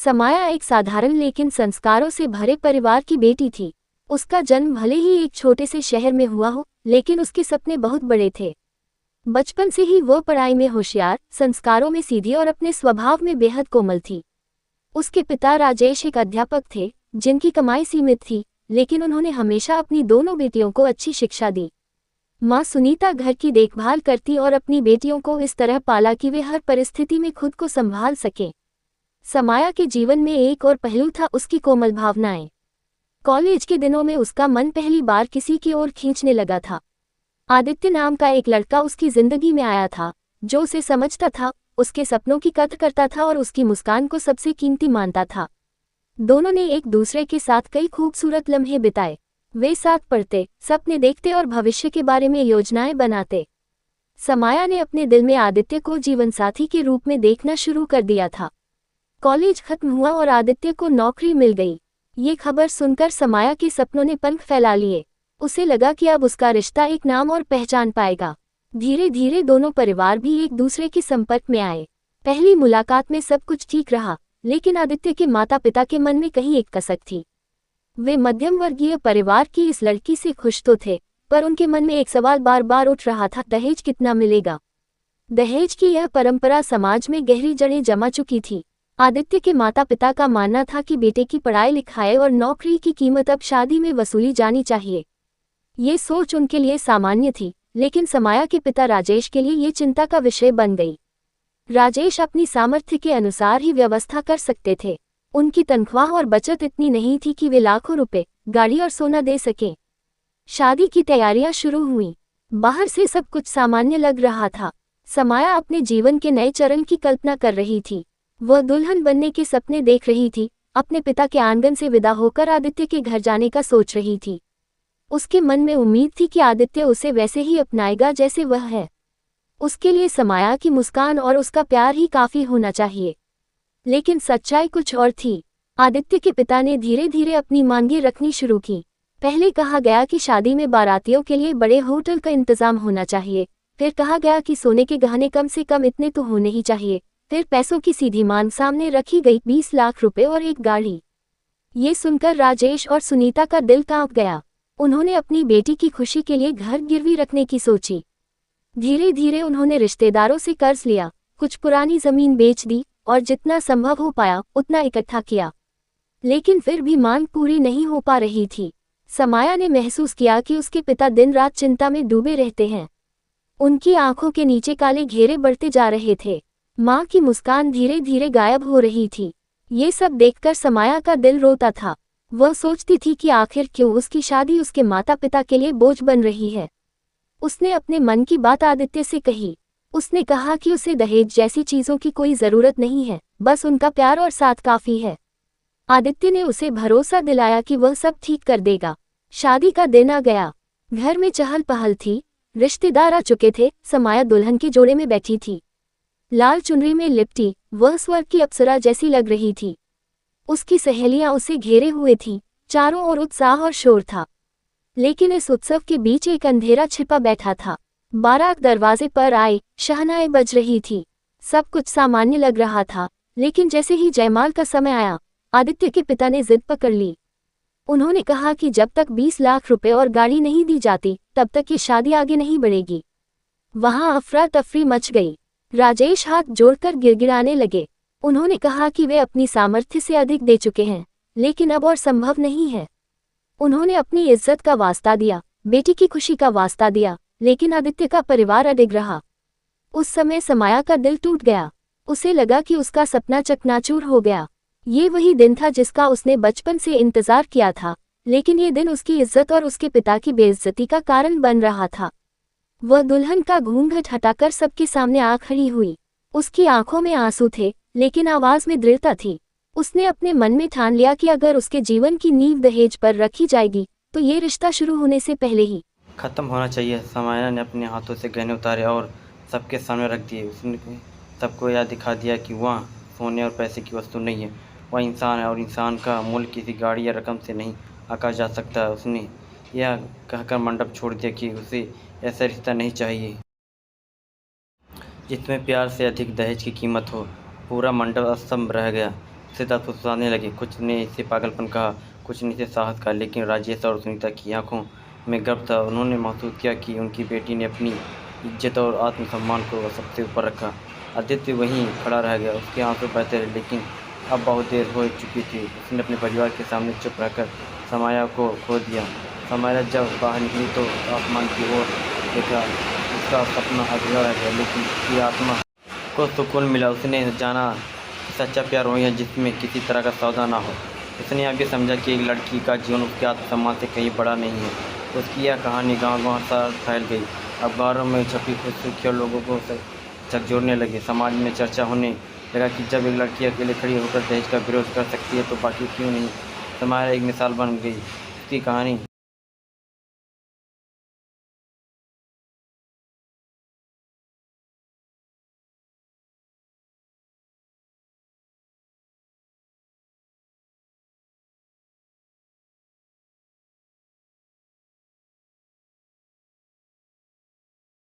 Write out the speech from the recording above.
समाया एक साधारण लेकिन संस्कारों से भरे परिवार की बेटी थी। उसका जन्म भले ही एक छोटे से शहर में हुआ हो, लेकिन उसके सपने बहुत बड़े थे। बचपन से ही वो पढ़ाई में होशियार, संस्कारों में सीधी और अपने स्वभाव में बेहद कोमल थी। उसके पिता राजेश एक अध्यापक थे, जिनकी कमाई सीमित थी, लेकिन उन्होंने हमेशा अपनी दोनों बेटियों को अच्छी शिक्षा दी। माँ सुनीता घर की देखभाल करती और अपनी बेटियों को इस तरह पाला कि वे हर परिस्थिति में खुद को संभाल सकें। समाया के जीवन में एक और पहलू था उसकी कोमल भावनाएं। कॉलेज के दिनों में उसका मन पहली बार किसी की ओर खींचने लगा था। आदित्य नाम का एक लड़का उसकी जिंदगी में आया था, जो उसे समझता था, उसके सपनों की कद्र करता था और उसकी मुस्कान को सबसे कीमती मानता था। दोनों ने एक दूसरे के साथ कई खूबसूरत लम्हे बिताए। वे साथ पढ़ते, सपने देखते और भविष्य के बारे में योजनाएं बनाते। समाया ने अपने दिल में आदित्य को जीवनसाथी के रूप में देखना शुरू कर दिया था। कॉलेज खत्म हुआ और आदित्य को नौकरी मिल गई। ये खबर सुनकर समाया के सपनों ने पंख फैला लिए। उसे लगा कि अब उसका रिश्ता एक नाम और पहचान पाएगा। धीरे धीरे दोनों परिवार भी एक दूसरे के संपर्क में आए। पहली मुलाकात में सब कुछ ठीक रहा, लेकिन आदित्य के माता पिता के मन में कहीं एक कसक थी। वे मध्यम वर्गीय परिवार की इस लड़की से खुश तो थे, पर उनके मन में एक सवाल बार बार उठ रहा था, दहेज कितना मिलेगा। दहेज की यह परंपरा समाज में गहरी जड़ें जमा चुकी थी। आदित्य के माता पिता का मानना था कि बेटे की पढ़ाई लिखाई और नौकरी की कीमत अब शादी में वसूली जानी चाहिए। ये सोच उनके लिए सामान्य थी, लेकिन समाया के पिता राजेश के लिए ये चिंता का विषय बन गई। राजेश अपनी सामर्थ्य के अनुसार ही व्यवस्था कर सकते थे। उनकी तनख्वाह और बचत इतनी नहीं थी कि वे लाखों रुपए, गाड़ी और सोना दे सकें। शादी की तैयारियां शुरू हुईं। बाहर से सब कुछ सामान्य लग रहा था। समाया अपने जीवन के नए चरण की कल्पना कर रही थी। वह दुल्हन बनने के सपने देख रही थी, अपने पिता के आंगन से विदा होकर आदित्य के घर जाने का सोच रही थी। उसके मन में उम्मीद थी कि आदित्य उसे वैसे ही अपनाएगा जैसे वह है। उसके लिए समाया की मुस्कान और उसका प्यार ही काफी होना चाहिए। लेकिन सच्चाई कुछ और थी। आदित्य के पिता ने धीरे धीरे अपनी मांगें रखनी शुरू की। पहले कहा गया कि शादी में बारातियों के लिए बड़े होटल का इंतजाम होना चाहिए, फिर कहा गया कि सोने के गहने कम से कम इतने तो होने ही चाहिए, फिर पैसों की सीधी मांग सामने रखी गई, 20 लाख रुपए और एक गाड़ी। ये सुनकर राजेश और सुनीता का दिल कांप गया। उन्होंने अपनी बेटी की खुशी के लिए घर गिरवी रखने की सोची। धीरे धीरे उन्होंने रिश्तेदारों से कर्ज लिया, कुछ पुरानी जमीन बेच दी और जितना संभव हो पाया उतना इकट्ठा किया। लेकिन फिर भी मांग पूरी नहीं हो पा रही थी। समाया ने महसूस किया कि उसके पिता दिन रात चिंता में डूबे रहते हैं। उनकी आंखों के नीचे काले घेरे बढ़ते जा रहे थे। माँ की मुस्कान धीरे धीरे गायब हो रही थी। ये सब देखकर समाया का दिल रोता था। वह सोचती थी कि आखिर क्यों उसकी शादी उसके माता पिता के लिए बोझ बन रही है। उसने अपने मन की बात आदित्य से कही। उसने कहा कि उसे दहेज जैसी चीजों की कोई जरूरत नहीं है, बस उनका प्यार और साथ काफी है। आदित्य ने उसे भरोसा दिलाया कि वह सब ठीक कर देगा। शादी का दिन आ गया। घर में चहल पहल थी, रिश्तेदार आ चुके थे। समाया दुल्हन के जोड़े में बैठी थी। लाल चुनरी में लिपटी वह स्वर्ग की अप्सरा जैसी लग रही थी। उसकी सहेलियां उसे घेरे हुए थीं, चारों ओर उत्साह और शोर था। लेकिन इस उत्सव के बीच एक अंधेरा छिपा बैठा था। बारात दरवाजे पर आए, शहनाएं बज रही थी। सब कुछ सामान्य लग रहा था, लेकिन जैसे ही जयमाल का समय आया, आदित्य के पिता ने जिद पकड़ ली। उन्होंने कहा कि जब तक 20 लाख रुपए और गाड़ी नहीं दी जाती, तब तक ये शादी आगे नहीं बढ़ेगी। वहां अफरा तफरी मच गई। राजेश हाथ जोड़कर गिड़गिड़ाने लगे। उन्होंने कहा कि वे अपनी सामर्थ्य से अधिक दे चुके हैं, लेकिन अब और संभव नहीं है। उन्होंने अपनी इज्जत का वास्ता दिया, बेटी की खुशी का वास्ता दिया, लेकिन आदित्य का परिवार अडिग रहा। उस समय समाया का दिल टूट गया। उसे लगा कि उसका सपना चकनाचूर हो गया। ये वही दिन था जिसका उसने बचपन से इंतजार किया था, लेकिन ये दिन उसकी इज्जत और उसके पिता की बेइज्जती का कारण बन रहा था। वह दुल्हन का घूंघट हटाकर सबके सामने आ खड़ी हुई। उसकी आंखों में आंसू थे, लेकिन आवाज में दृढ़ता थी। उसने अपने मन में ठान लिया कि अगर उसके जीवन की नींव दहेज पर रखी जाएगी, तो ये रिश्ता शुरू होने से पहले ही खत्म होना चाहिए। समाया ने अपने हाथों से गहने उतारे और सबके सामने रख दिए। उसने सबको यह दिखा दिया कि वह सोने और पैसे की वस्तु नहीं है, वह इंसान है और इंसान का मूल्य किसी गाड़ी या रकम से नहीं आंका जा सकता। उसने यह कहकर मंडप छोड़ दिया कि उसे ऐसा रिश्ता नहीं चाहिए जिसमें प्यार से अधिक दहेज की कीमत हो। पूरा मंडप अस्तंभ रह गया। से दांत फुसफुसाने लगे। कुछ ने इसे पागलपन कहा, कुछ ने इसे साहस कहा, लेकिन राजेश और सुनीता की आंखों में गर्व था। उन्होंने महसूस किया कि उनकी बेटी ने अपनी इज्जत और आत्मसम्मान को सबसे ऊपर रखा। आदित्य वहीं खड़ा रह गया, उसके आंसू बहते रहे, लेकिन अब बहुत देर हो चुकी थी। उसने अपने परिवार के सामने चुप रहकर समाया को खो दिया। समाया जब बाहर निकली तो आसमान की ओर देखा। उसका सपना अधूरा रह गया, लेकिन उसकी आत्मा को सुकून मिला। उसने जाना कि सच्चा प्यार वही है जिसमें किसी तरह का सौदा ना हो। उसने अब ये समझा कि एक लड़की का जीवन उसके आत्मसम्मान से कहीं बड़ा नहीं है। उसकी यह कहानी गांव-गांव फैल गई। अखबारों में छपी कुछ सुर्खियाँ लोगों को झकझोरने लगी। समाज में चर्चा होने लगा कि जब एक लड़की अकेले खड़ी होकर दहेज का विरोध कर सकती है तो बाकी क्यों नहीं। समाया एक मिसाल बन गई। उसकी कहानी